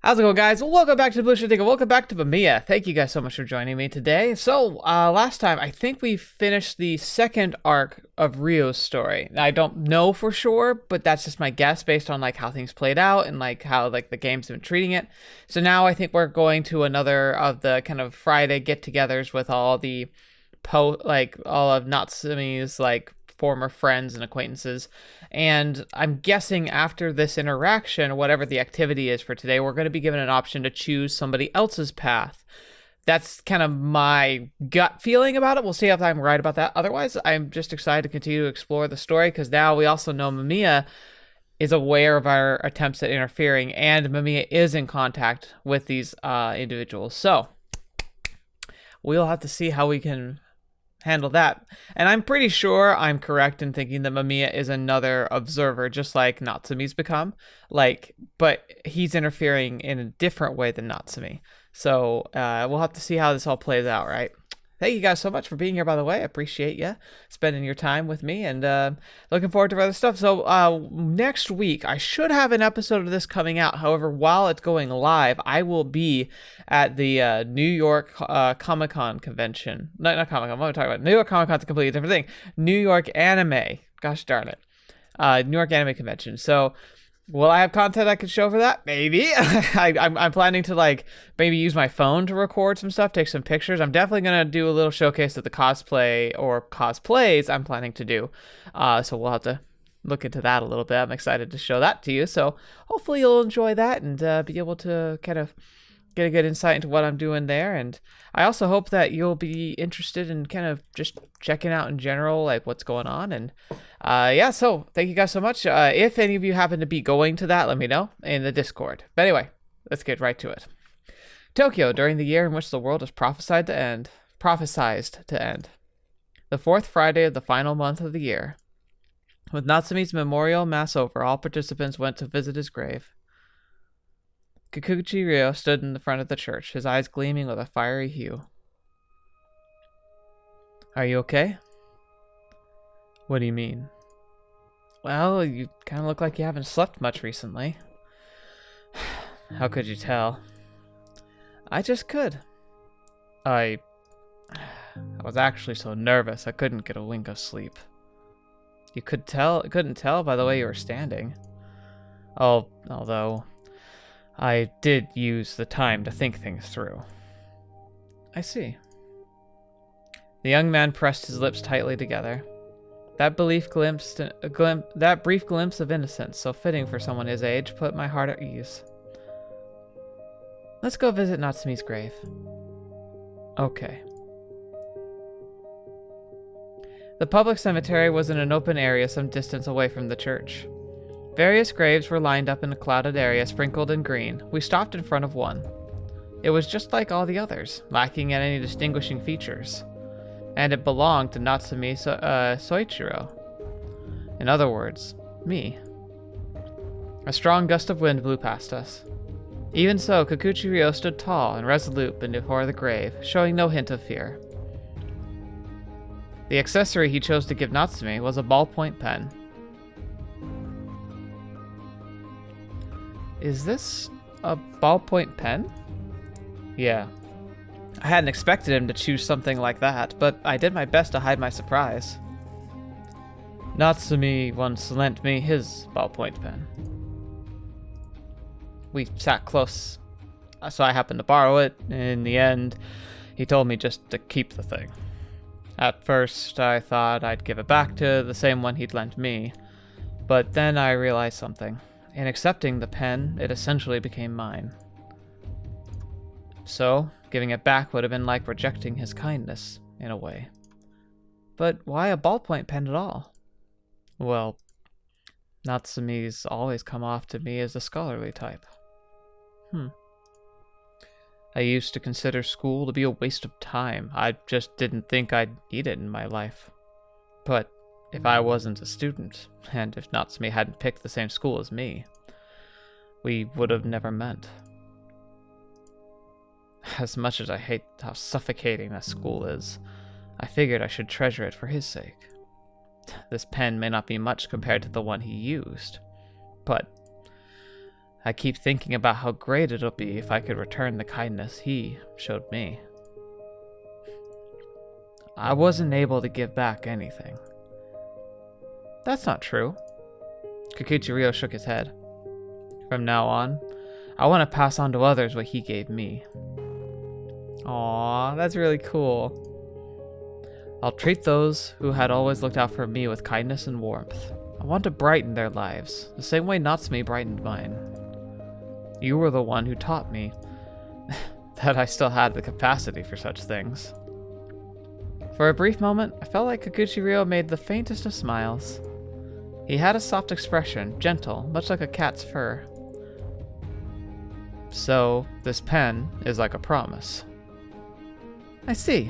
How's it going, guys? Welcome back to TheBlueShifting and welcome back to Mamiya. Thank you guys so much for joining me today. So, last time, I think we finished the second arc of Ryou's story. I don't know for sure, but that's just my guess based on, how things played out and, how, the game's been treating it. So now I think we're going to another of the kind of Friday get-togethers with all the, all of Natsumi's, former friends and acquaintances. And I'm guessing after this interaction, whatever the activity is for today, we're going to be given an option to choose somebody else's path. That's kind of my gut feeling about it. We'll see if I'm right about that. Otherwise, I'm just excited to continue to explore the story because now we also know Mamiya is aware of our attempts at interfering, and Mamiya is in contact with these individuals. So we'll have to see how we can handle that. And I'm pretty sure I'm correct in thinking that Mamiya is another observer, just like Natsumi's become. But he's interfering in a different way than Natsumi. So we'll have to see how this all plays out, right? Thank you guys so much for being here, by the way. I appreciate you spending your time with me and looking forward to other stuff. So next week, I should have an episode of this coming out. However, while it's going live, I will be at the New York Comic-Con convention. Not Comic-Con, what am I talking about? New York Comic-Con's a completely different thing. New York Anime. Gosh darn it. New York Anime Convention. So will I have content I could show for that? Maybe. I'm planning to maybe use my phone to record some stuff, take some pictures. I'm definitely going to do a little showcase of the cosplay or cosplays I'm planning to do. So we'll have to look into that a little bit. I'm excited to show that to you. So hopefully you'll enjoy that and be able to kind of get a good insight into what I'm doing there. And I also hope that you'll be interested in kind of just checking out in general, what's going on. And so thank you guys so much. If any of you happen to be going to that, let me know in the Discord. But anyway, let's get right to it. Tokyo, during the year in which the world is prophesized to end. The fourth Friday of the final month of the year. With Natsumi's memorial mass over, all participants went to visit his grave. Kikuchi Ryou stood in the front of the church, his eyes gleaming with a fiery hue. Are you okay? What do you mean? Well, you kind of look like you haven't slept much recently. How could you tell? I just could. I was actually so nervous I couldn't get a wink of sleep. You couldn't tell by the way you were standing. Although I did use the time to think things through. I see. The young man pressed his lips tightly together. That brief glimpse of innocence, so fitting for someone his age, put my heart at ease. Let's go visit Natsumi's grave. Okay. The public cemetery was in an open area some distance away from the church. Various graves were lined up in a clouded area sprinkled in green. We stopped in front of one. It was just like all the others, lacking in any distinguishing features. And it belonged to Natsumi Soichiro. In other words, me. A strong gust of wind blew past us. Even so, Kikuchi Ryou stood tall and resolute before the grave, showing no hint of fear. The accessory he chose to give Natsumi was a ballpoint pen. Is this a ballpoint pen? Yeah. I hadn't expected him to choose something like that, but I did my best to hide my surprise. Natsumi once lent me his ballpoint pen. We sat close, so I happened to borrow it. In the end, he told me just to keep the thing. At first, I thought I'd give it back to the same one he'd lent me, but then I realized something. In accepting the pen, it essentially became mine. So, giving it back would have been like rejecting his kindness, in a way. But why a ballpoint pen at all? Well, Natsumi's always come off to me as a scholarly type. I used to consider school to be a waste of time. I just didn't think I'd need it in my life. But if I wasn't a student, and if Natsumi hadn't picked the same school as me, we would have never met. As much as I hate how suffocating that school is, I figured I should treasure it for his sake. This pen may not be much compared to the one he used, but I keep thinking about how great it'll be if I could return the kindness he showed me. I wasn't able to give back anything. That's not true. Kikuchi Ryou shook his head. From now on, I want to pass on to others what he gave me. Aww, that's really cool. I'll treat those who had always looked out for me with kindness and warmth. I want to brighten their lives, the same way Natsume brightened mine. You were the one who taught me that I still had the capacity for such things. For a brief moment, I felt like Kikuchi Ryou made the faintest of smiles. He had a soft expression, gentle, much like a cat's fur. So, this pen is like a promise. I see.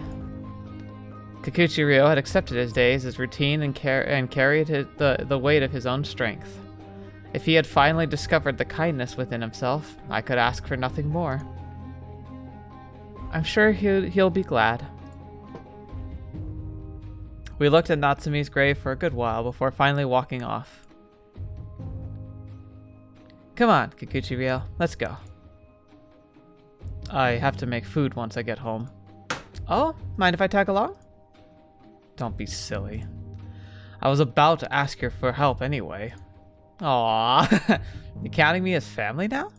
Kikuchi Ryou had accepted his days as routine and carried the weight of his own strength. If he had finally discovered the kindness within himself, I could ask for nothing more. I'm sure he'll be glad. We looked at Natsume's grave for a good while before finally walking off. Come on, Kikuchi Ryou, let's go. I have to make food once I get home. Oh, mind if I tag along? Don't be silly. I was about to ask you for help anyway. Aww. You counting me as family now?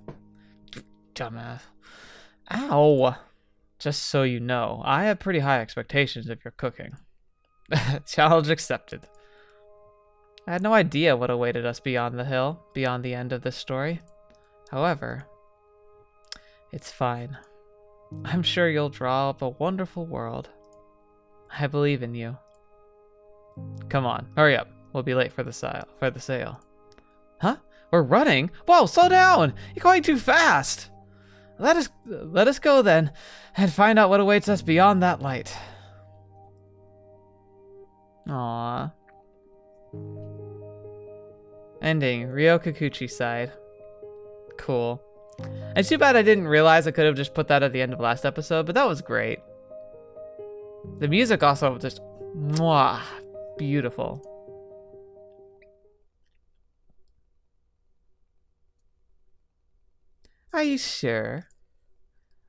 Dumbass. Ow. Just so you know, I have pretty high expectations of your cooking. Challenge accepted. I had no idea what awaited us beyond the hill, beyond the end of this story. However, it's fine. I'm sure you'll draw up a wonderful world. I believe in you. Come on, hurry up. We'll be late for the sale. Huh? We're running? Whoa, slow down! You're going too fast! Let us go then, and find out what awaits us beyond that light. Aww. Ending. Ryou Kikuchi sighed. Cool. It's too bad I didn't realize I could have just put that at the end of last episode, but that was great. The music also just, mwah, beautiful. Are you sure?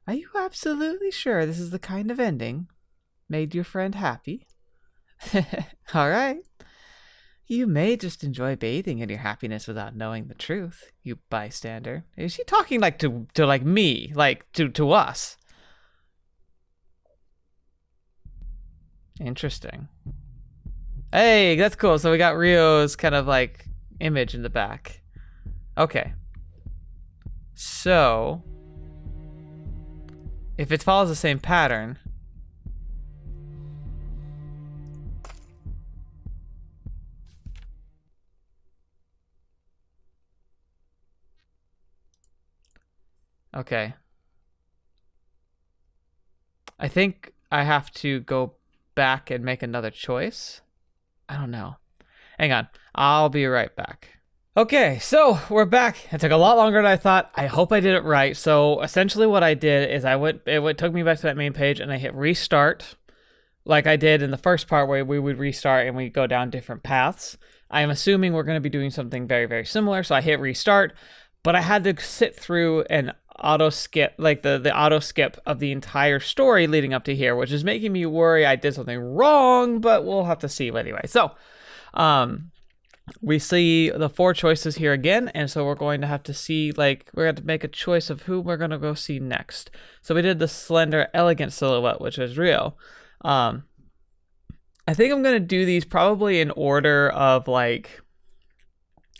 Are you absolutely sure this is the kind of ending made your friend happy? All right. You may just enjoy bathing in your happiness without knowing the truth, you bystander. Is she talking like to like me, like to us? Interesting. Hey, that's cool. So we got Ryou's kind of like image in the back. Okay. So if it follows the same pattern, okay. I think I have to go back and make another choice. I don't know. Hang on. I'll be right back. Okay, so we're back. It took a lot longer than I thought. I hope I did it right. So essentially what I did is it took me back to that main page and I hit restart like I did in the first part where we would restart and we go down different paths. I am assuming we're going to be doing something very, very similar. So I hit restart, but I had to sit through an auto skip, like the auto skip of the entire story leading up to here, which is making me worry I did something wrong, but we'll have to see anyway. So, we see the 4 choices here again, and so we're going to have to see, like, we're going to make a choice of who we're going to go see next. So we did the slender, elegant silhouette, which is Ryou. I think I'm going to do these probably in order of, like,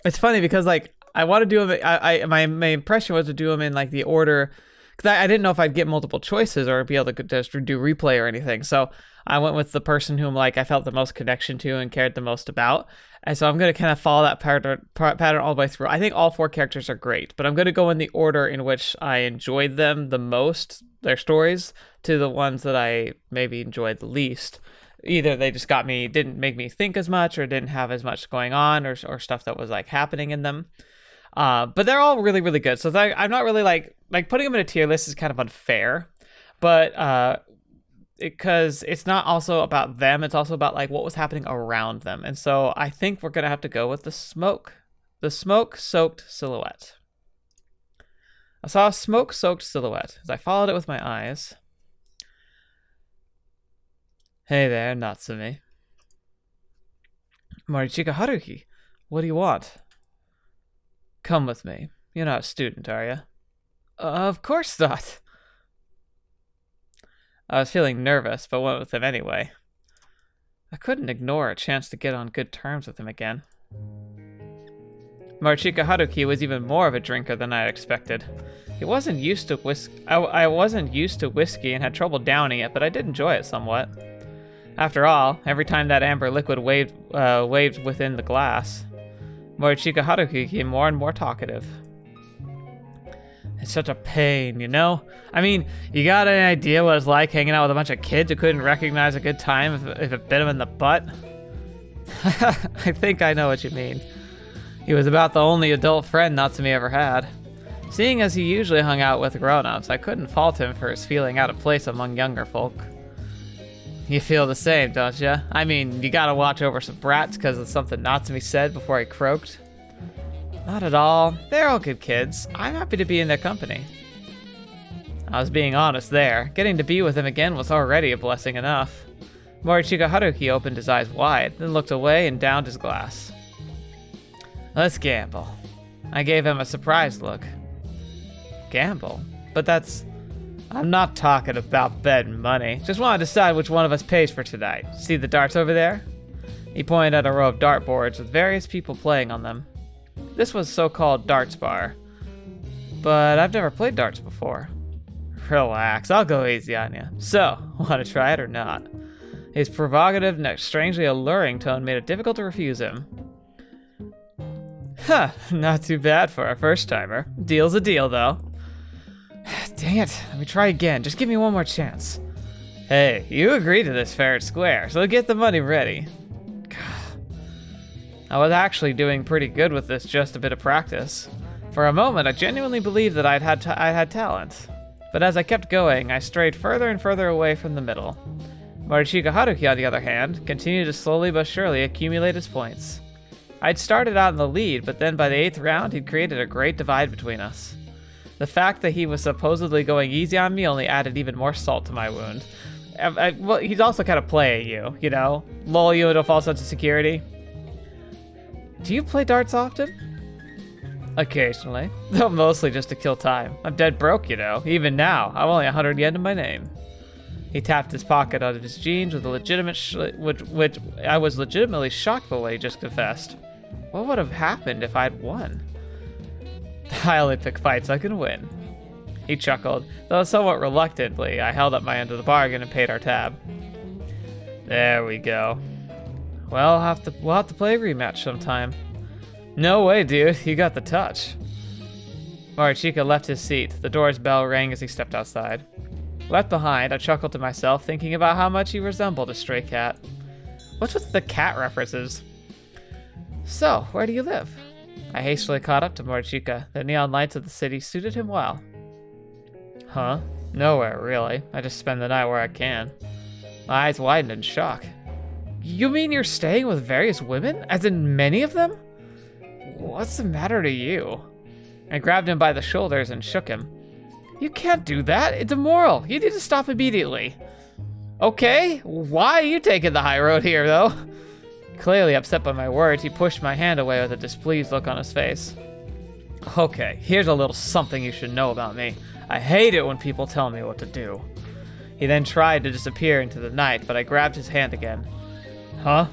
it's funny because, like, I want to do them, my impression was to do them in, like, the order, because I didn't know if I'd get multiple choices or be able to just do replay or anything. So I went with the person whom, like, I felt the most connection to and cared the most about. And so I'm going to kind of follow that pattern all the way through. I think all 4 characters are great, but I'm going to go in the order in which I enjoyed them the most, their stories, to the ones that I maybe enjoyed the least. Either they just didn't make me think as much, or didn't have as much going on, or stuff that was, like, happening in them. But they're all really, really good. So I'm not really like putting them in a tier list is kind of unfair, but because it's not also about them, it's also about, like, what was happening around them. And so I think we're gonna have to go with the smoke soaked silhouette. I saw a smoke-soaked silhouette as I followed it with my eyes. Hey there, Natsumi. Morichika Haruhi, what do you want? Come with me. You're not a student, are you? Of course not. I was feeling nervous, but went with him anyway. I couldn't ignore a chance to get on good terms with him again. Morichika Haruhi was even more of a drinker than I had expected. He wasn't used to I wasn't used to whiskey and had trouble downing it, but I did enjoy it somewhat. After all, every time that amber liquid waved within the glass, Morichika Haruhi became more and more talkative. It's such a pain, you know? I mean, you got any idea what it's like hanging out with a bunch of kids who couldn't recognize a good time if it bit them in the butt? I think I know what you mean. He was about the only adult friend Natsumi ever had. Seeing as he usually hung out with grown-ups, I couldn't fault him for his feeling out of place among younger folk. You feel the same, don't you? I mean, you gotta watch over some brats because of something Natsumi said before he croaked. Not at all. They're all good kids. I'm happy to be in their company. I was being honest there. Getting to be with him again was already a blessing enough. Morichika Haruhi opened his eyes wide, then looked away and downed his glass. Let's gamble. I gave him a surprised look. Gamble? But that's... I'm not talking about betting money. Just want to decide which one of us pays for tonight. See the darts over there? He pointed at a row of dartboards with various people playing on them. This was so-called darts bar. But I've never played darts before. Relax, I'll go easy on you. So, want to try it or not? His provocative and strangely alluring tone made it difficult to refuse him. Huh, not too bad for a first-timer. Deal's a deal, though. Dang it, let me try again. Just give me one more chance. Hey, you agreed to this fair and square, so get the money ready. I was actually doing pretty good with this, just a bit of practice. For a moment, I genuinely believed that I had talent. But as I kept going, I strayed further and further away from the middle. Morichika Haruhi, on the other hand, continued to slowly but surely accumulate his points. I'd started out in the lead, but then by the 8th round, he'd created a great divide between us. The fact that he was supposedly going easy on me only added even more salt to my wound. Well, he's also kind of playing you, you know? Lull you into a false sense of security. Do you play darts often? Occasionally, though mostly just to kill time. I'm dead broke, you know. Even now, I'm only 100 yen to my name. He tapped his pocket out of his jeans with a legitimate which I was legitimately shocked by what he just confessed. What would have happened if I'd won? I only pick fights I can win. He chuckled, though somewhat reluctantly. I held up my end of the bargain and paid our tab. There we go. Well, we'll have to play a rematch sometime. No way, dude. You got the touch. Morichika left his seat. The door's bell rang as he stepped outside. Left behind, I chuckled to myself, thinking about how much he resembled a stray cat. What's with the cat references? So, where do you live? I hastily caught up to Morichika. The neon lights of the city suited him well. Huh? Nowhere, really. I just spend the night where I can. My eyes widened in shock. You mean you're staying with various women? As in many of them? What's the matter to you? I grabbed him by the shoulders and shook him. You can't do that. It's immoral. You need to stop immediately. Okay, why are you taking the high road here, though? Clearly upset by my words, he pushed my hand away with a displeased look on his face. Okay, here's a little something you should know about me. I hate it when people tell me what to do. He then tried to disappear into the night, but I grabbed his hand again. Huh?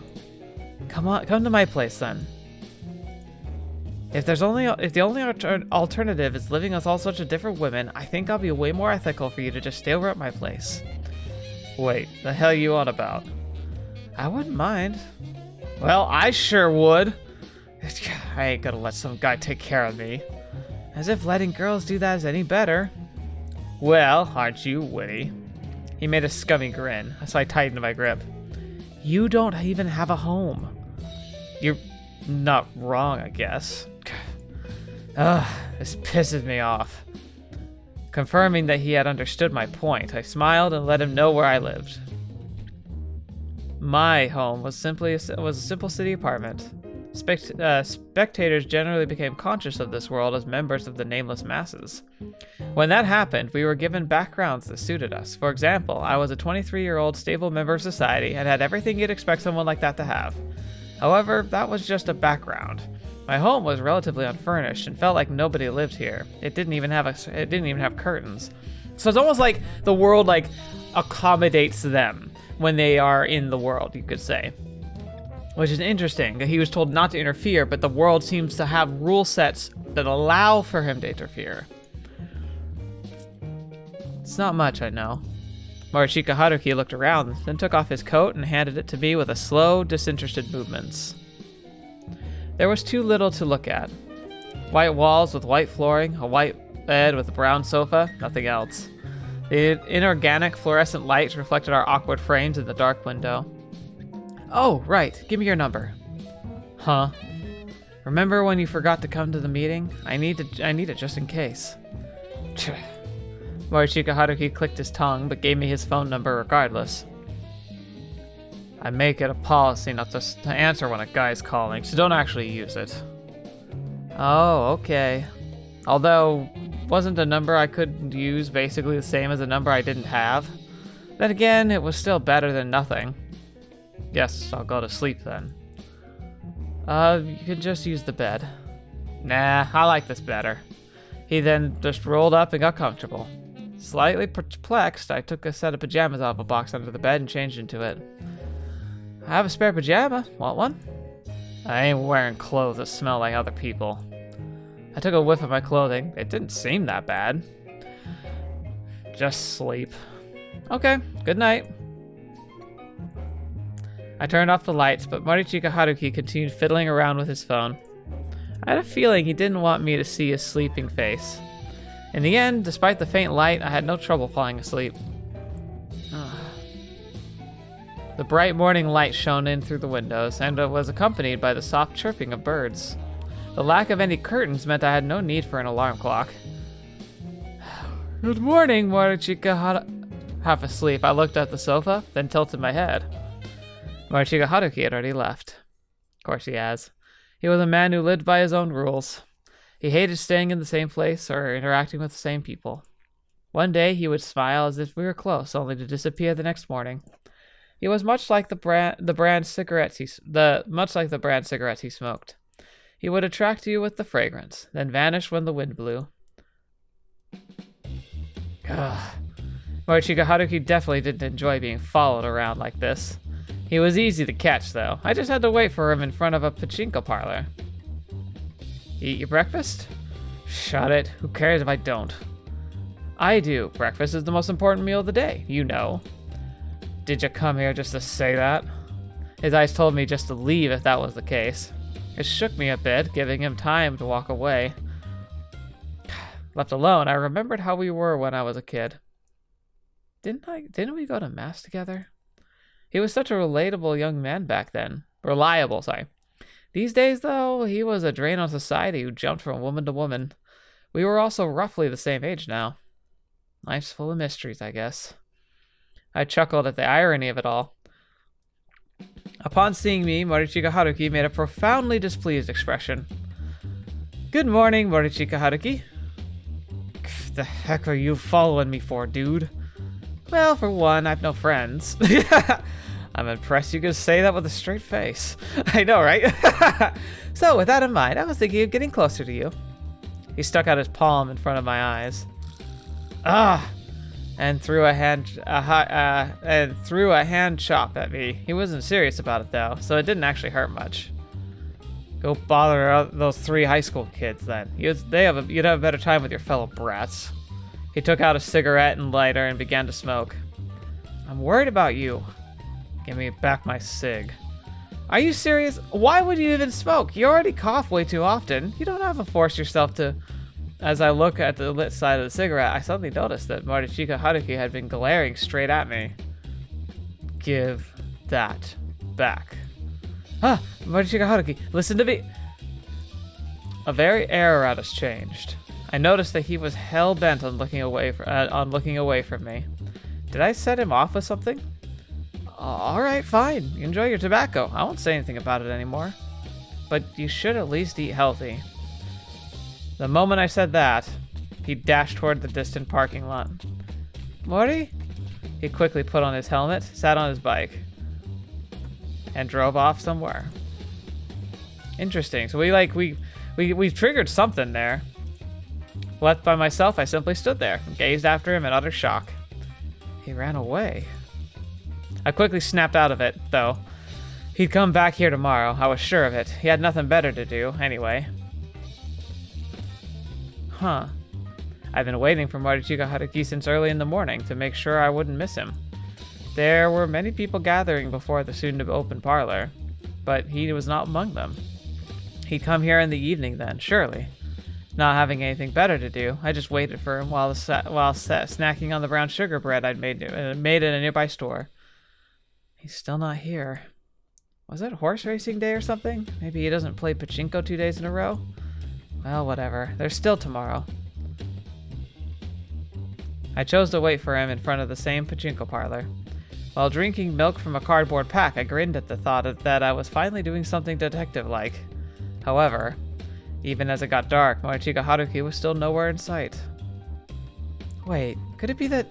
Come on, come to my place then. If the only alternative is living with all sorts of different women, I think I'll be way more ethical for you to just stay over at my place. Wait, the hell you on about? I wouldn't mind. Well, I sure would. I ain't gonna let some guy take care of me. As if letting girls do that is any better. Well, aren't you witty? He made a scummy grin, so I tightened my grip. You don't even have a home. You're not wrong, I guess. Ugh, this pisses me off. Confirming that he had understood my point, I smiled and let him know where I lived. My home was a simple city apartment. Spectators generally became conscious of this world as members of the nameless masses. When that happened, we were given backgrounds that suited us. For example, I was a 23-year-old stable member of society and had everything you'd expect someone like that to have. However, that was just a background. My home was relatively unfurnished and felt like nobody lived here. It didn't even have curtains. So it's almost like the world accommodates them when they are in the world, you could say. Which is interesting. He was told not to interfere, but the world seems to have rule sets that allow for him to interfere. It's not much, I know. Morishika Haruki looked around, then took off his coat and handed it to me with a slow, disinterested movements. There was too little to look at. White walls with white flooring, a white bed with a brown sofa, nothing else. The inorganic fluorescent lights reflected our awkward frames in the dark window. Oh, right. Give me your number. Huh? Remember when you forgot to come to the meeting? I need it just in case. Morishika Haruki clicked his tongue, but gave me his phone number regardless. I make it a policy not to answer when a guy's calling, so don't actually use it. Oh, okay. Although, wasn't a number I could use basically the same as a number I didn't have? Then again, it was still better than nothing. Yes, I'll go to sleep then. You can just use the bed. Nah, I like this better. He then just rolled up and got comfortable. Slightly perplexed, I took a set of pajamas off a box under the bed and changed into it. I have a spare pajama. Want one? I ain't wearing clothes that smell like other people. I took a whiff of my clothing. It didn't seem that bad. Just sleep. Okay, good night. I turned off the lights, but Morishika Haruki continued fiddling around with his phone. I had a feeling he didn't want me to see his sleeping face. In the end, despite the faint light, I had no trouble falling asleep. The bright morning light shone in through the windows, and it was accompanied by the soft chirping of birds. The lack of any curtains meant I had no need for an alarm clock. Good morning, Morishika Haruki. Half asleep, I looked at the sofa, then tilted my head. Morishika Haruki had already left. Of course he has. He was a man who lived by his own rules. He hated staying in the same place or interacting with the same people. One day he would smile as if we were close, only to disappear the next morning. He was much like the brand cigarettes he smoked. He would attract you with the fragrance, then vanish when the wind blew. Morishika Haruki definitely didn't enjoy being followed around like this. He was easy to catch, though. I just had to wait for him in front of a pachinko parlor. Eat your breakfast? Shut it. Who cares if I don't? I do. Breakfast is the most important meal of the day, you know. Did you come here just to say that? His eyes told me just to leave if that was the case. It shook me a bit, giving him time to walk away. Left alone, I remembered how we were when I was a kid. Didn't we go to mass together? He was such a relatable young man back then. Reliable, sorry. These days, though, he was a drain on society who jumped from woman to woman. We were also roughly the same age now. Life's full of mysteries, I guess. I chuckled at the irony of it all. Upon seeing me, Morishika Haruki made a profoundly displeased expression. Good morning, Morishika Haruki. The heck are you following me for, dude? Well, for one, I've no friends. I'm impressed you could say that with a straight face. I know, right? So, with that in mind, I was thinking of getting closer to you. He stuck out his palm in front of my eyes. And threw a hand chop at me. He wasn't serious about it though, so it didn't actually hurt much. Go bother those 3 high school kids then. You'd have a better time with your fellow brats. He took out a cigarette and lighter and began to smoke. I'm worried about you. Give me back my cig. Are you serious? Why would you even smoke? You already cough way too often. You don't have to force yourself to... As I look at the lit side of the cigarette, I suddenly noticed that Morishika Haruki had been glaring straight at me. Give that back. Morishika Haruki, listen to me. A very air around us changed. I noticed that he was hell-bent on looking away from me. Did I set him off with something? Alright, fine. Enjoy your tobacco. I won't say anything about it anymore. but you should at least eat healthy. The moment I said that, he dashed toward the distant parking lot. Morty? He quickly put on his helmet, sat on his bike, and drove off somewhere. Interesting. So we triggered something there. Left by myself, I simply stood there and gazed after him in utter shock. He ran away. I quickly snapped out of it, though. He'd come back here tomorrow, I was sure of it. He had nothing better to do, anyway. Huh. I've been waiting for Mortichika Haruki since early in the morning to make sure I wouldn't miss him. There were many people gathering before the soon-to-open parlor, but he was not among them. He'd come here in the evening then, surely. Not having anything better to do, I just waited for him while snacking on the brown sugar bread I'd made at a nearby store. He's still not here. Was it horse racing day or something? Maybe he doesn't play pachinko 2 days in a row? Well, whatever. There's still tomorrow. I chose to wait for him in front of the same pachinko parlor. While drinking milk from a cardboard pack, I grinned at the thought that I was finally doing something detective-like. However, even as it got dark, Mortichika Haruki was still nowhere in sight. Wait, could it be that...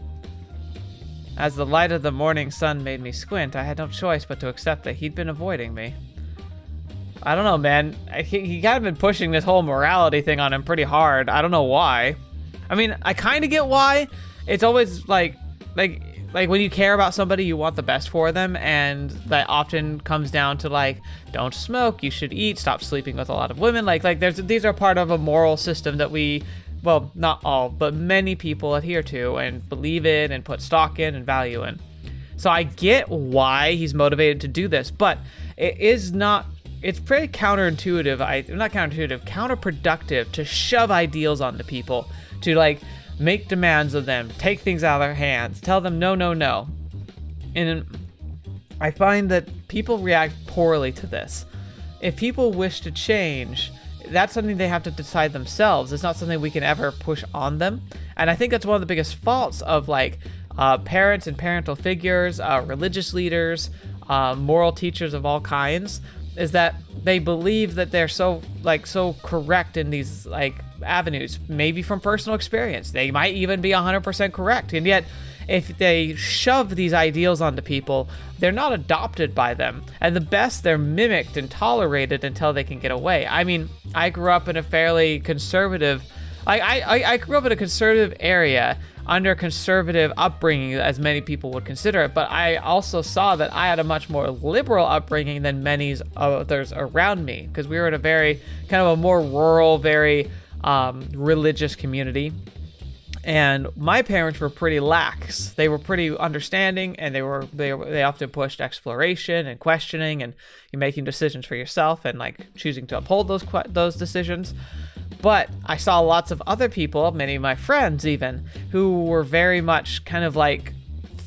As the light of the morning sun made me squint, I had no choice but to accept that he'd been avoiding me. I don't know, man. He kind of been pushing this whole morality thing on him pretty hard. I don't know why. I mean, I kind of get why. It's always like when you care about somebody, you want the best for them, and that often comes down to like, don't smoke, you should eat, stop sleeping with a lot of women. These are part of a moral system that we, well, not all, but many people adhere to and believe in and put stock in and value in. So I get why he's motivated to do this, but it is not. It's pretty counterproductive to shove ideals onto people, to like make demands of them, take things out of their hands, tell them no, no, no. And I find that people react poorly to this. If people wish to change, that's something they have to decide themselves. It's not something we can ever push on them. And I think that's one of the biggest faults of parents and parental figures, religious leaders, moral teachers of all kinds, is that they believe that they're so correct in these avenues, maybe from personal experience. They might even be 100% correct. And yet, if they shove these ideals onto people, they're not adopted by them. And the best, they're mimicked and tolerated until they can get away. I mean, I grew up in a fairly conservative, I grew up in a conservative area under conservative upbringing, as many people would consider it, but I also saw that I had a much more liberal upbringing than many others around me, because we were in a very kind of a more rural, very religious community. And my parents were pretty lax. They were pretty understanding, and they often pushed exploration and questioning and making decisions for yourself and choosing to uphold those decisions. But I saw lots of other people, many of my friends even, who were very much kind of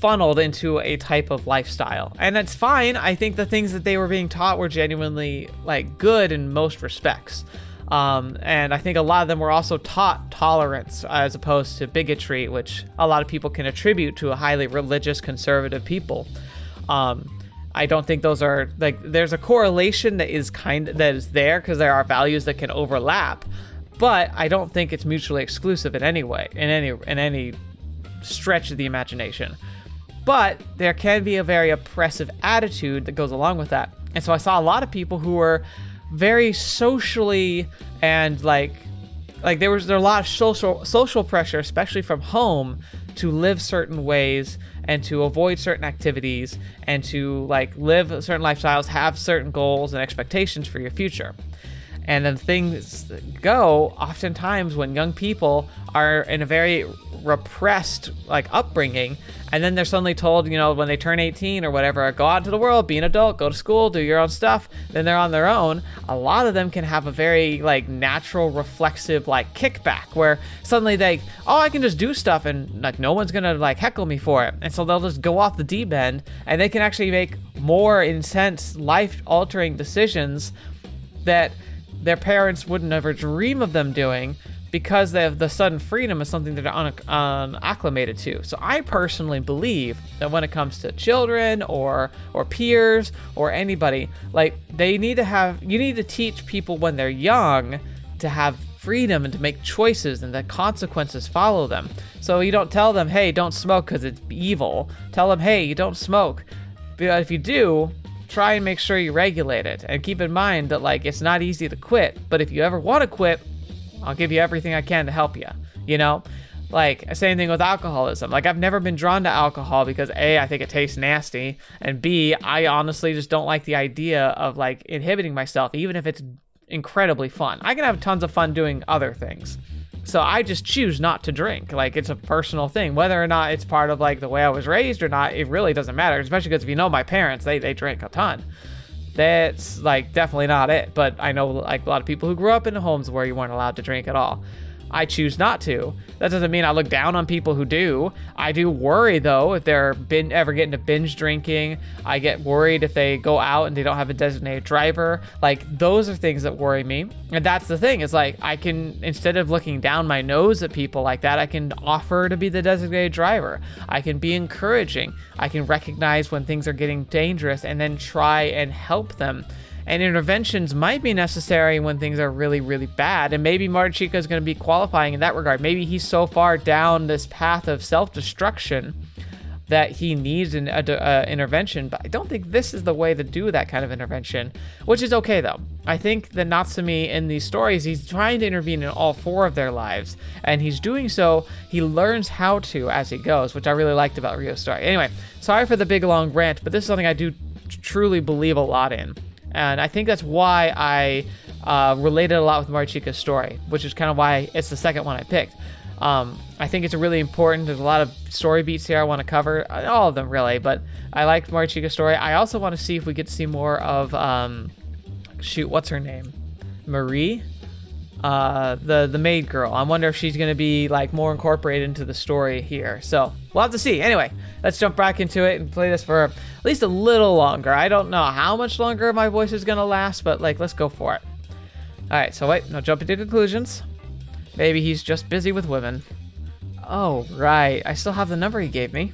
funneled into a type of lifestyle. And that's fine. I think the things that they were being taught were genuinely good in most respects. And I think a lot of them were also taught tolerance as opposed to bigotry, which a lot of people can attribute to a highly religious conservative people. I don't think those are there's a correlation that is there because there are values that can overlap, but I don't think it's mutually exclusive in any way, in any stretch of the imagination. But there can be a very oppressive attitude that goes along with that. And so I saw a lot of people who were very socially and there was a lot of social pressure, especially from home, to live certain ways and to avoid certain activities and to live certain lifestyles, have certain goals and expectations for your future. And then things go oftentimes when young people are in a very repressed upbringing, and then they're suddenly told, when they turn 18 or whatever, go out into the world, be an adult, go to school, do your own stuff, then they're on their own. A lot of them can have a very natural reflexive kickback where suddenly I can just do stuff and no one's gonna heckle me for it. And so they'll just go off the deep end, and they can actually make more intense life altering decisions that their parents wouldn't ever dream of them doing, because they have the sudden freedom is something that they're unacclimated to. So I personally believe that when it comes to children or peers or anybody, like you need to teach people when they're young to have freedom and to make choices and that consequences follow them. So you don't tell them, hey, don't smoke because it's evil. Tell them, hey, you don't smoke. But if you do, try and make sure you regulate it. And keep in mind that like it's not easy to quit, but if you ever want to quit, I'll give you everything I can to help you, you know? Like, same thing with alcoholism. Like, I've never been drawn to alcohol because A, I think it tastes nasty, and B, I honestly just don't like the idea of, like, inhibiting myself, even if it's incredibly fun. I can have tons of fun doing other things. So I just choose not to drink. Like, it's a personal thing. Whether or not it's part of, like, the way I was raised or not, it really doesn't matter, especially because if you know my parents, they drink a ton. That's like definitely not it, but I know like a lot of people who grew up in homes where you weren't allowed to drink at all. I choose not to. That doesn't mean I look down on people who do. I do worry though if they're ever getting to binge drinking. I get worried if they go out and they don't have a designated driver. Like those are things that worry me. And that's the thing is like I can, instead of looking down my nose at people like that, I can offer to be the designated driver. I can be encouraging. I can recognize when things are getting dangerous and then try and help them. And interventions might be necessary when things are really, really bad. And maybe Marichika is going to be qualifying in that regard. Maybe he's so far down this path of self-destruction that he needs an intervention. But I don't think this is the way to do that kind of intervention, which is okay, though. I think that Natsumi in these stories, he's trying to intervene in all four of their lives. And he's doing so, he learns how to as he goes, which I really liked about Ryou's story. Anyway, sorry for the big, long rant, but this is something I do truly believe a lot in. And I think that's why I related a lot with Marichika's story, which is kind of why it's the second one I picked. I think it's really important. There's a lot of story beats here I want to cover. All of them, really. But I liked Marichika's story. I also want to see if we get to see more of, what's her name? Marie? The maid girl. I wonder if she's going to be like more incorporated into the story here. So we'll have to see. Anyway, let's jump back into it and play this for at least a little longer. I don't know how much longer my voice is going to last, but like, let's go for it. All right. So wait, no jumping to conclusions. Maybe he's just busy with women. Oh, right. I still have the number he gave me.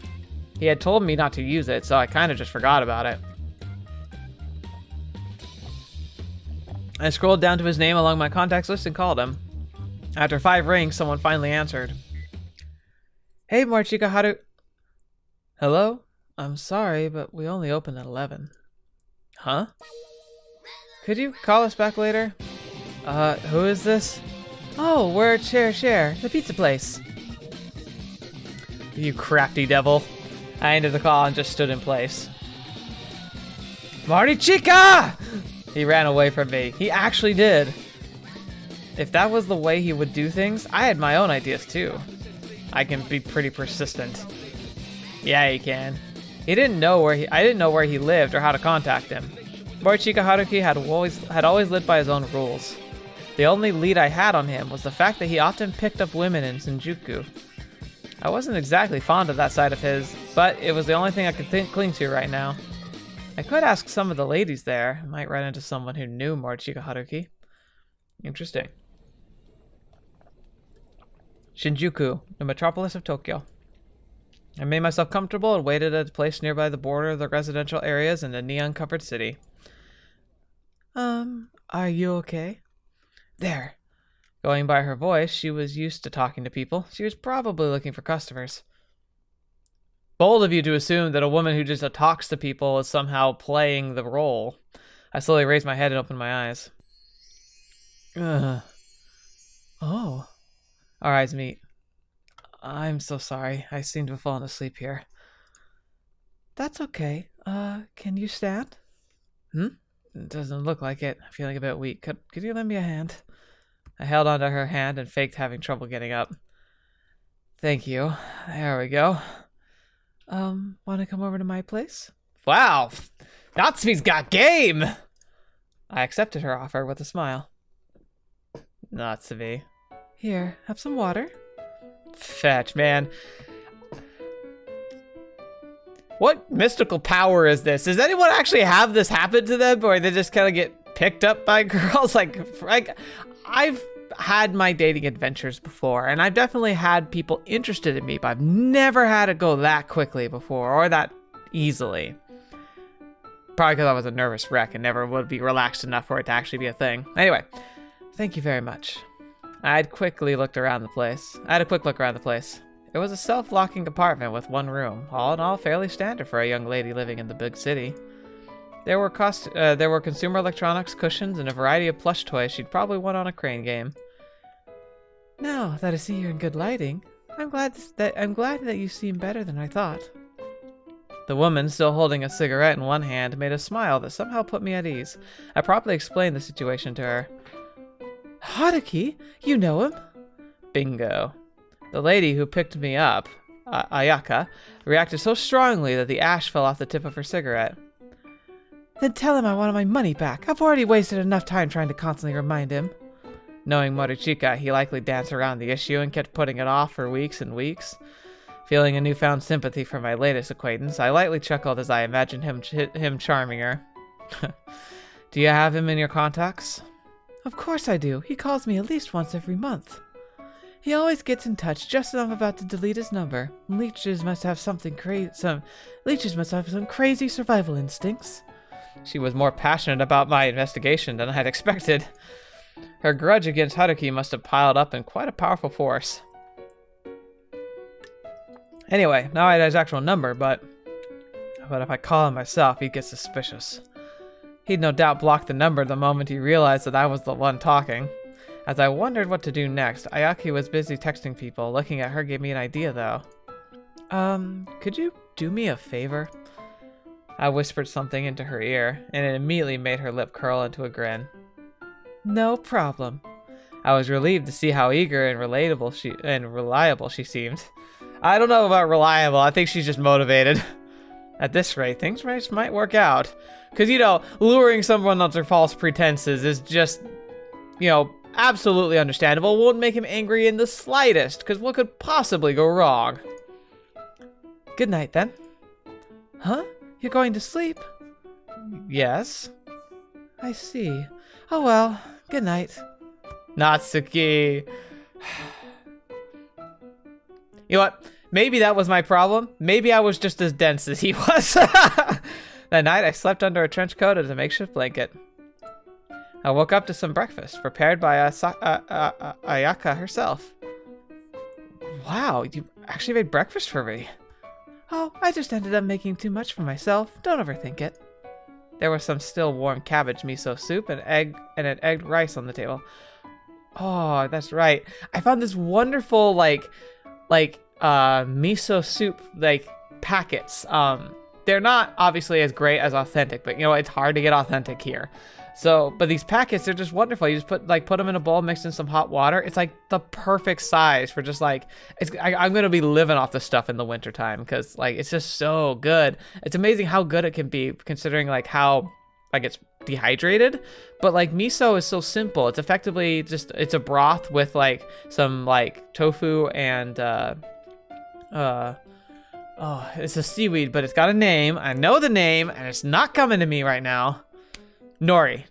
He had told me not to use it, so I kind of just forgot about it. I scrolled down to his name along my contacts list and called him. After 5 rings, someone finally answered. Hey, Marichika, how do... Hello? I'm sorry, but we only open at 11. Huh? Could you call us back later? Who is this? Oh, we're at Share, the pizza place. You crafty devil. I ended the call and just stood in place. Marichika! He ran away from me. He actually did. If that was the way he would do things, I had my own ideas too. I can be pretty persistent. Yeah, he can. I didn't know where he lived or how to contact him. Marichika Haruki had always lived by his own rules. The only lead I had on him was the fact that he often picked up women in Shinjuku. I wasn't exactly fond of that side of his, but it was the only thing I could cling to right now. I could ask some of the ladies there. I might run into someone who knew Marichika Haruki. Interesting. Shinjuku, the metropolis of Tokyo. I made myself comfortable and waited at a place nearby the border of the residential areas in the neon-covered city. Are you okay? There. Going by her voice, she was used to talking to people. She was probably looking for customers. Bold of you to assume that a woman who just talks to people is somehow playing the role. I slowly raised my head and opened my eyes. Oh. Our eyes meet. I'm so sorry. I seem to have fallen asleep here. That's okay. Can you stand? It doesn't look like it. I'm feeling a bit weak. Could you lend me a hand? I held onto her hand and faked having trouble getting up. Thank you. There we go. Want to come over to my place? Wow! Natsumi's got game! I accepted her offer with a smile. Natsumi. Here, have some water. Fetch, man. What mystical power is this? Does anyone actually have this happen to them, or they just kind of get picked up by girls? Like had my dating adventures before, and I've definitely had people interested in me, but I've never had it go that quickly before, or that easily. Probably because I was a nervous wreck and never would be relaxed enough for it to actually be a thing. Anyway, thank you very much. I had a quick look around the place. It was a self-locking apartment with one room, all in all fairly standard for a young lady living in the big city. There were consumer electronics, cushions, and a variety of plush toys she'd probably won on a crane game. Now that I see you're in good lighting, I'm glad that you seem better than I thought. The woman, still holding a cigarette in one hand, made a smile that somehow put me at ease. I promptly explained the situation to her. Haruki, you know him? Bingo. The lady who picked me up, Ayaka, reacted so strongly that the ash fell off the tip of her cigarette. Then tell him I wanted my money back. I've already wasted enough time trying to constantly remind him. Knowing Morichika, he likely danced around the issue and kept putting it off for weeks and weeks. Feeling a newfound sympathy for my latest acquaintance, I lightly chuckled as I imagined him charming her. Do you have him in your contacts? Of course I do. He calls me at least once every month. He always gets in touch just as I'm about to delete his number. Leeches must have some crazy survival instincts. She was more passionate about my investigation than I had expected. Her grudge against Haruki must have piled up in quite a powerful force. Anyway, now I had his actual number, but if I call him myself, he'd get suspicious. He'd no doubt block the number the moment he realized that I was the one talking. As I wondered what to do next, Ayaki was busy texting people. Looking at her gave me an idea, though. Could you do me a favor? I whispered something into her ear, and it immediately made her lip curl into a grin. No problem. I was relieved to see how eager and reliable she seemed. I don't know about reliable. I think she's just motivated. At this rate, things might work out. Because, luring someone under false pretenses is just, absolutely understandable. Won't make him angry in the slightest, because what could possibly go wrong? Good night, then. Huh? You're going to sleep? Yes. I see. Oh well, good night. Natsuki. You know what? Maybe that was my problem. Maybe I was just as dense as he was. That night, I slept under a trench coat as a makeshift blanket. I woke up to some breakfast, prepared by Ayaka herself. Wow, you actually made breakfast for me. Oh, I just ended up making too much for myself. Don't overthink it. There was some still warm cabbage miso soup and an egged rice on the table. Oh, that's right. I found this wonderful miso soup packets. They're not obviously as great as authentic, but it's hard to get authentic here. So, but these packets, they're just wonderful. You just put them in a bowl, mix in some hot water. It's like the perfect size for just I'm going to be living off this stuff in the wintertime because it's just so good. It's amazing how good it can be considering how it's dehydrated. But miso is so simple. It's effectively it's a broth with some tofu and it's a seaweed, but it's got a name. I know the name and it's not coming to me right now. Nori.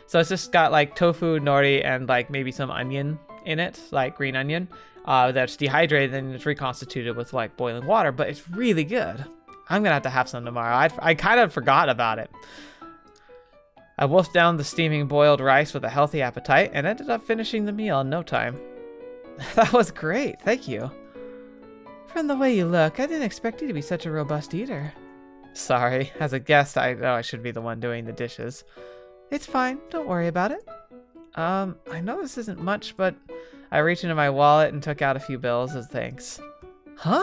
So it's just got tofu, nori, and maybe some onion in it, green onion, that's dehydrated and it's reconstituted with boiling water, but it's really good. I'm gonna have to have some tomorrow. I kind of forgot about it. I wolfed down the steaming boiled rice with a healthy appetite and ended up finishing the meal in no time. That was great, thank you. From the way you look, I didn't expect you to be such a robust eater. Sorry, as a guest, I know I should be the one doing the dishes. It's fine, don't worry about it. I know this isn't much, but I reached into my wallet and took out a few bills as thanks. Huh?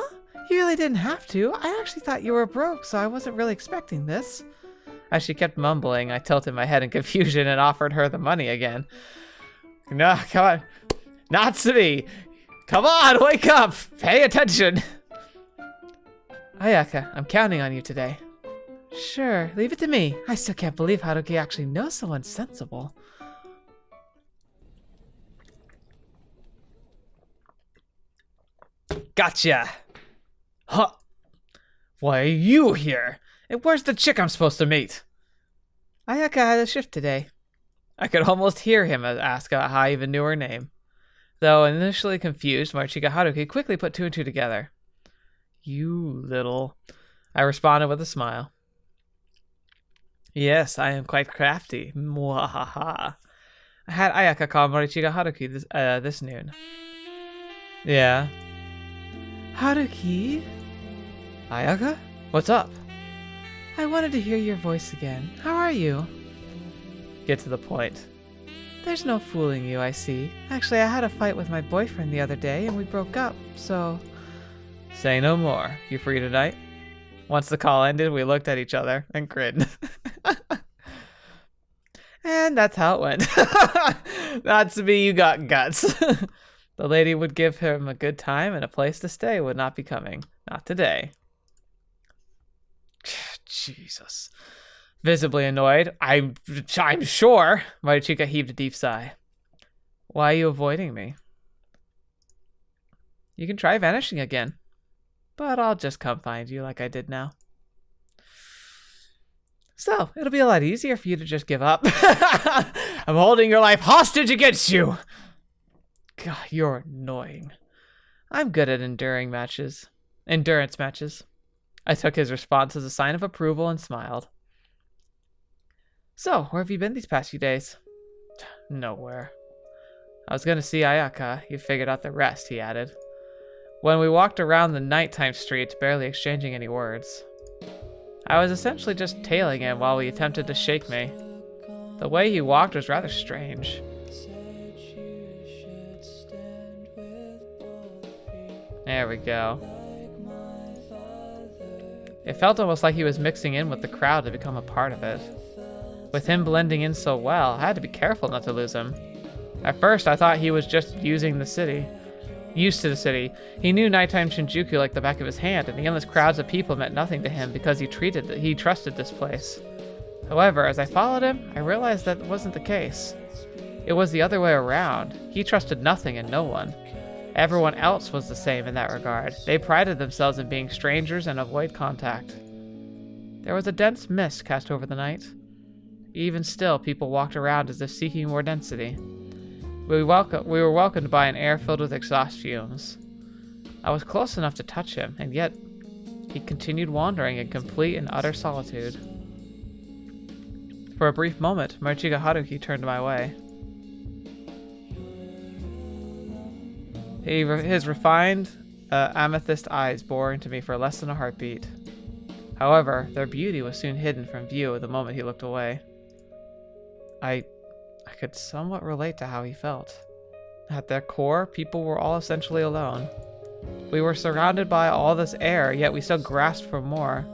You really didn't have to. I actually thought you were broke, so I wasn't really expecting this. As she kept mumbling, I tilted my head in confusion and offered her the money again. No, come on. Natsumi! Come on, wake up! Pay attention! Ayaka, I'm counting on you today. Sure, leave it to me. I still can't believe Haruki actually knows someone sensible. Gotcha! Huh! Why are you here? And where's the chick I'm supposed to meet? Ayaka had a shift today. I could almost hear him ask how I even knew her name. Though initially confused, Morishika Haruki quickly put two and two together. You little... I responded with a smile. Yes, I am quite crafty. Mwahaha. I had Ayaka call Morishika Haruki this noon. Yeah. Haruki? Ayaka? What's up? I wanted to hear your voice again. How are you? Get to the point. There's no fooling you, I see. Actually, I had a fight with my boyfriend the other day, and we broke up, so... Say no more. You free tonight? Once the call ended, we looked at each other and grinned. And that's how it went. Not to be you got guts. The lady would give him a good time, and a place to stay would not be coming. Not today. Jesus. Visibly annoyed. I'm sure. Morishika heaved a deep sigh. Why are you avoiding me? You can try vanishing again. But I'll just come find you like I did now. So, it'll be a lot easier for you to just give up. I'm holding your life hostage against you. God, you're annoying. I'm good at endurance matches. I took his response as a sign of approval and smiled. So, where have you been these past few days? Nowhere. I was gonna see Ayaka. You figured out the rest, he added. When we walked around the nighttime streets, barely exchanging any words. I was essentially just tailing him while he attempted to shake me. The way he walked was rather strange. There we go. It felt almost like he was mixing in with the crowd to become a part of it. With him blending in so well, I had to be careful not to lose him. At first, I thought he was just used to the city. He knew nighttime Shinjuku like the back of his hand, and the endless crowds of people meant nothing to him because he trusted this place. However, as I followed him, I realized that wasn't the case. It was the other way around. He trusted nothing and no one. Everyone else was the same in that regard. They prided themselves in being strangers and avoid contact. There was a dense mist cast over the night. Even still, people walked around as if seeking more density. We were welcomed by an air filled with exhaust fumes. I was close enough to touch him, and yet he continued wandering in complete and utter solitude. For a brief moment, Morishika Haruki turned my way. His refined amethyst eyes bore into me for less than a heartbeat. However, their beauty was soon hidden from view the moment he looked away. I could somewhat relate to how he felt. At their core, people were all essentially alone. We were surrounded by all this air, yet we still grasped for more.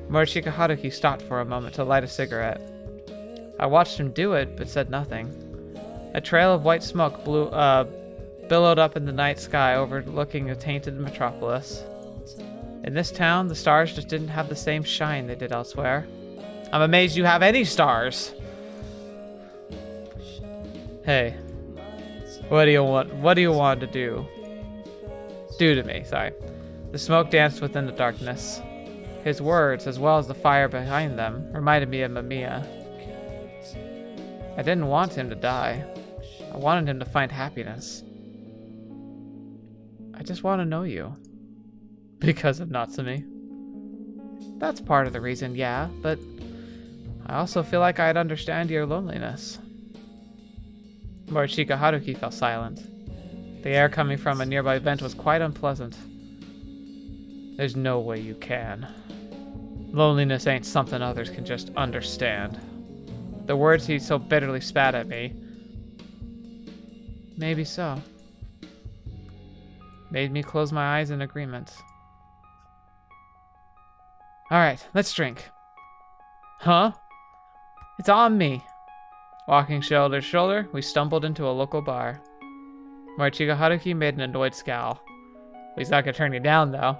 Morishika Haruki stopped for a moment to light a cigarette. I watched him do it, but said nothing. A trail of white smoke billowed up in the night sky overlooking a tainted metropolis. In this town, the stars just didn't have the same shine they did elsewhere. I'm amazed you have any stars. Hey, what do you want to do? Do to me, sorry. The smoke danced within the darkness. His words, as well as the fire behind them, reminded me of Mamiya. I didn't want him to die. I wanted him to find happiness. I just want to know you. Because of Natsumi. That's part of the reason, yeah, but I also feel like I'd understand your loneliness. Morishika Haruki fell silent. The air coming from a nearby vent was quite unpleasant. There's no way you can. Loneliness ain't something others can just understand. The words he so bitterly spat at me. Maybe so. Made me close my eyes in agreement. Alright, let's drink. Huh? It's on me. Walking shoulder to shoulder, we stumbled into a local bar. Morishika Haruki made an annoyed scowl. He's not gonna turn you down, though.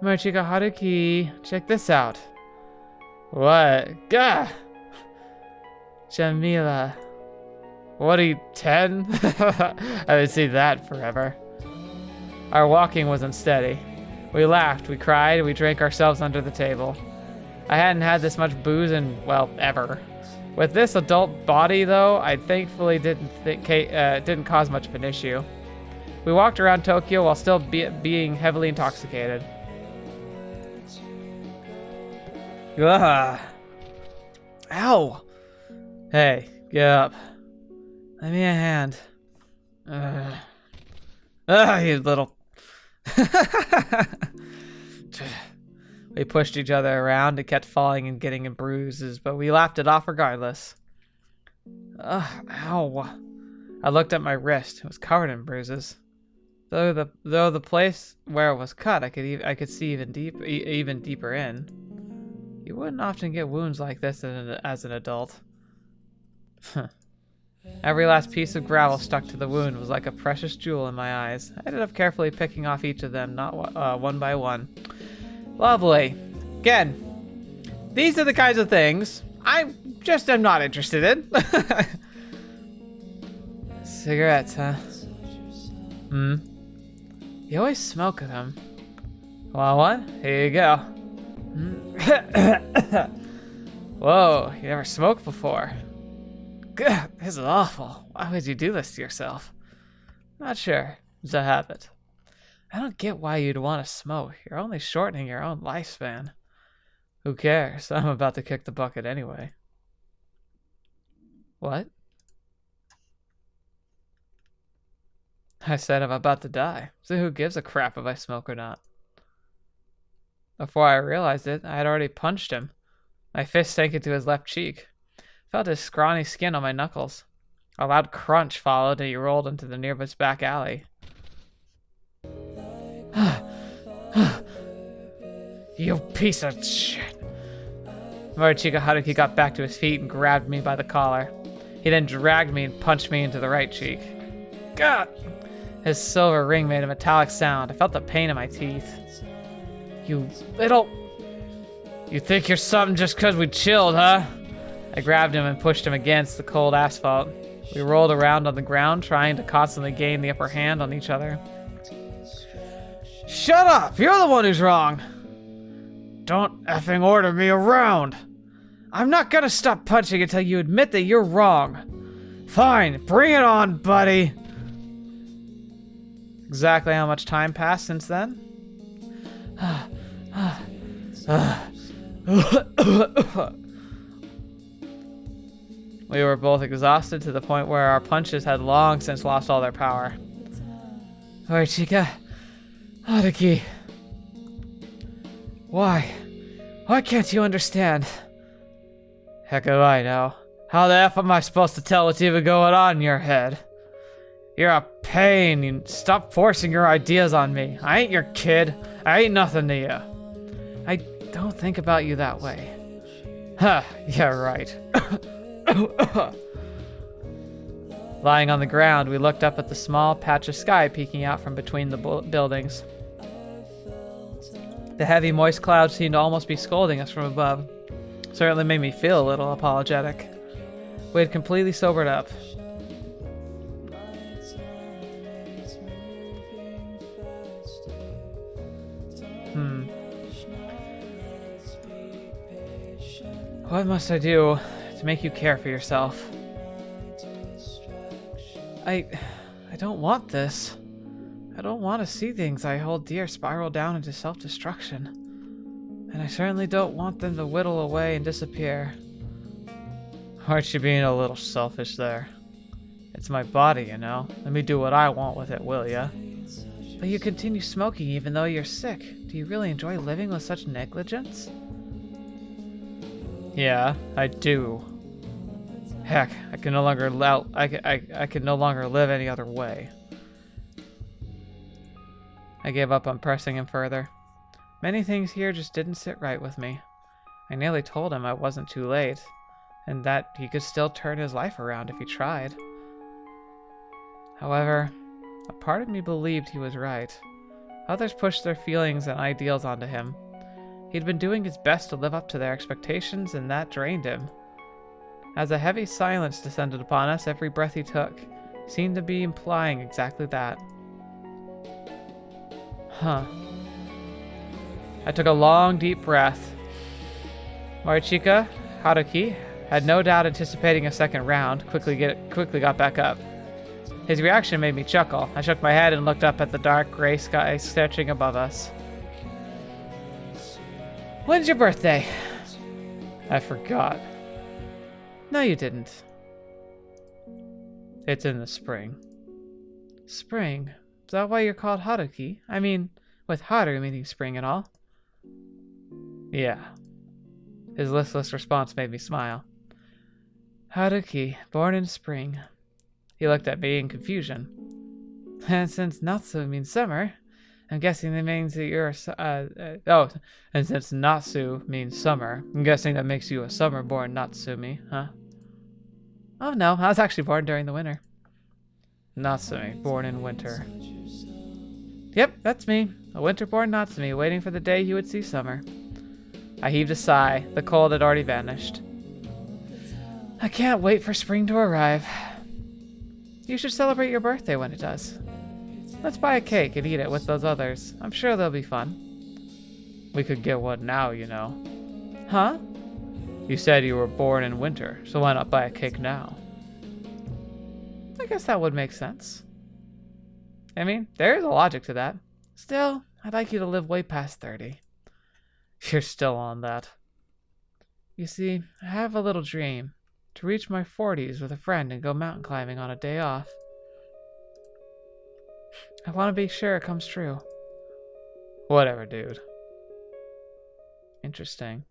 Morishika Haruki, check this out. What? Gah! Jamila. What are you, 10? I haven't seen that forever. Our walking was unsteady. We laughed, we cried, we drank ourselves under the table. I hadn't had this much booze in, well, ever. With this adult body, though, I thankfully didn't cause much of an issue. We walked around Tokyo while still being heavily intoxicated. Ugh. Ow! Hey, get up. Let me a hand. You little... We pushed each other around and kept falling and getting in bruises, but we laughed it off regardless. Ow. I looked at my wrist. It was covered in bruises. Though the place where it was cut, I could see even deeper in. You wouldn't often get wounds like this as an adult. Every last piece of gravel stuck to the wound was like a precious jewel in my eyes. I ended up carefully picking off each of them, not one by one. Lovely. Again, these are the kinds of things I just am not interested in. Cigarettes, huh? You always smoke them. Want one? Here you go. Whoa, you never smoked before. Gah, this is awful. Why would you do this to yourself? Not sure. It's a habit. I don't get why you'd want to smoke. You're only shortening your own lifespan. Who cares? I'm about to kick the bucket anyway. What? I said I'm about to die, so who gives a crap if I smoke or not? Before I realized it, I had already punched him. My fist sank into his left cheek. I felt his scrawny skin on my knuckles. A loud crunch followed, and he rolled into the nearest back alley. You piece of shit. Morichika Haruki got back to his feet and grabbed me by the collar. He then dragged me and punched me into the right cheek. God! His silver ring made a metallic sound. I felt the pain in my teeth. You little... You think you're something just because we chilled, huh? I grabbed him and pushed him against the cold asphalt. We rolled around on the ground, trying to constantly gain the upper hand on each other. Shut up! You're the one who's wrong! Don't effing order me around! I'm not gonna stop punching until you admit that you're wrong. Fine, bring it on, buddy! Exactly how much time passed since then? We were both exhausted to the point where our punches had long since lost all their power. Morichika Haruki. Why? Why can't you understand? Heck if I know. How the F am I supposed to tell what's even going on in your head? You're a pain. You stop forcing your ideas on me. I ain't your kid. I ain't nothing to you. I don't think about you that way. Huh, yeah, right. Lying on the ground, we looked up at the small patch of sky peeking out from between the buildings. The heavy, moist clouds seemed to almost be scolding us from above. Certainly made me feel a little apologetic. We had completely sobered up. What must I do to make you care for yourself? I don't want this. I don't want to see things I hold dear spiral down into self-destruction. And I certainly don't want them to whittle away and disappear. Aren't you being a little selfish there? It's my body, you know. Let me do what I want with it, will ya? But you continue smoking even though you're sick. Do you really enjoy living with such negligence? Yeah, I do. Heck, I can no longer I can no longer live any other way. I gave up on pressing him further. Many things here just didn't sit right with me. I nearly told him I wasn't too late, and that he could still turn his life around if he tried. However, a part of me believed he was right. Others pushed their feelings and ideals onto him. He'd been doing his best to live up to their expectations, and that drained him. As a heavy silence descended upon us, every breath he took seemed to be implying exactly that. Huh. I took a long, deep breath. Morichika Haruki, Had no doubt anticipating a second round, quickly got back up. His reaction made me chuckle. I shook my head and looked up at the dark gray sky stretching above us. When's your birthday? I forgot. No, you didn't. It's in the spring. Spring? Is that why you're called Haruki? I mean, with Haru meaning spring and all. Yeah. His listless response made me smile. Haruki, born in spring. He looked at me in confusion. And since Natsu means summer, I'm guessing that means that you're and since Natsu means summer, I'm guessing that makes you a summer-born Natsumi, huh? Oh no, I was actually born during the winter. Natsumi, born in winter. Yep, that's me. A winter-born Natsumi, waiting for the day he would see summer. I heaved a sigh. The cold had already vanished. I can't wait for spring to arrive. You should celebrate your birthday when it does. Let's buy a cake and eat it with those others. I'm sure they'll be fun. We could get one now, you know. Huh? You said you were born in winter, so why not buy a cake now? I guess that would make sense. I mean, there is a logic to that. Still, I'd like you to live way past 30. You're still on that. You see, I have a little dream. To reach my 40s with a friend and go mountain climbing on a day off. I want to be sure it comes true. Whatever, dude. Interesting.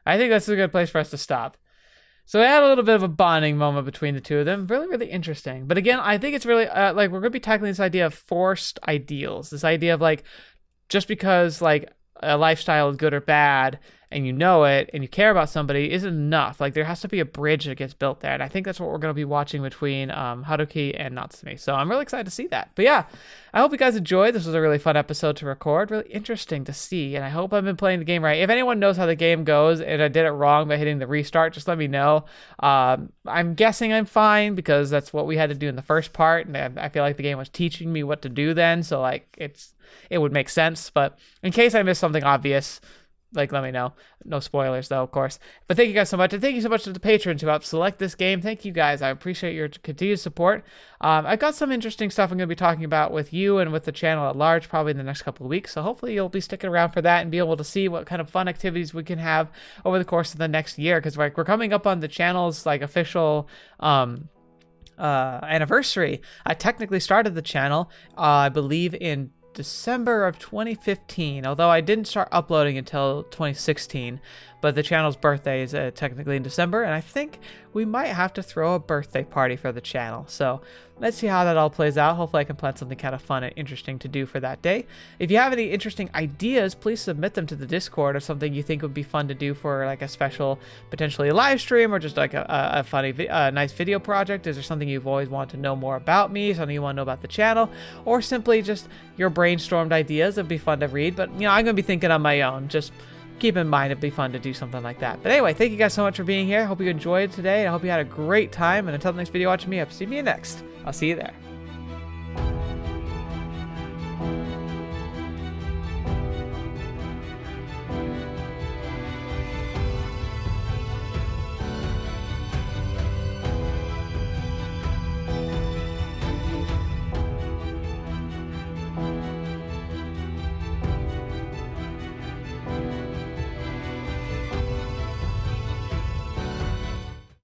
I think that's a good place for us to stop. So we had a little bit of a bonding moment between the two of them. Really, really interesting. But again, I think it's really, like, we're going to be tackling this idea of forced ideals. This idea of, like, just because, like, a lifestyle is good or bad, and you know it, and you care about somebody, isn't enough. Like, there has to be a bridge that gets built there, and I think that's what we're going to be watching between Haruki and Natsumi. So I'm really excited to see that. But yeah, I hope you guys enjoyed. This was a really fun episode to record, really interesting to see, and I hope I've been playing the game right. If anyone knows how the game goes, and I did it wrong by hitting the restart, just let me know. I'm guessing I'm fine, because that's what we had to do in the first part, and I feel like the game was teaching me what to do then, so like, it would make sense. But in case I missed something obvious, like, let me know. No spoilers, though, of course. But thank you guys so much. And thank you so much to the patrons who helped select this game. Thank you guys. I appreciate your continued support. I've got some interesting stuff I'm going to be talking about with you and with the channel at large probably in the next couple of weeks. So hopefully you'll be sticking around for that and be able to see what kind of fun activities we can have over the course of the next year. Because we're coming up on the channel's like official anniversary. I technically started the channel, I believe, in December of 2015, although I didn't start uploading until 2016, but the channel's birthday is technically in December, and I think we might have to throw a birthday party for the channel. So let's see how that all plays out. Hopefully I can plan something kind of fun and interesting to do for that day. If you have any interesting ideas, please submit them to the Discord, or something you think would be fun to do for like a special, potentially a live stream, or just like a funny, nice video project. Is there something you've always wanted to know more about me, something you want to know about the channel, or simply just your brainstormed ideas? It'd be fun to read, but you know, I'm going to be thinking on my own. Just keep in mind it'd be fun to do something like that. But anyway, thank you guys so much for being here. I hope you enjoyed today, and I hope you had a great time. And until the next video, watching me up. See me next. I'll see you there.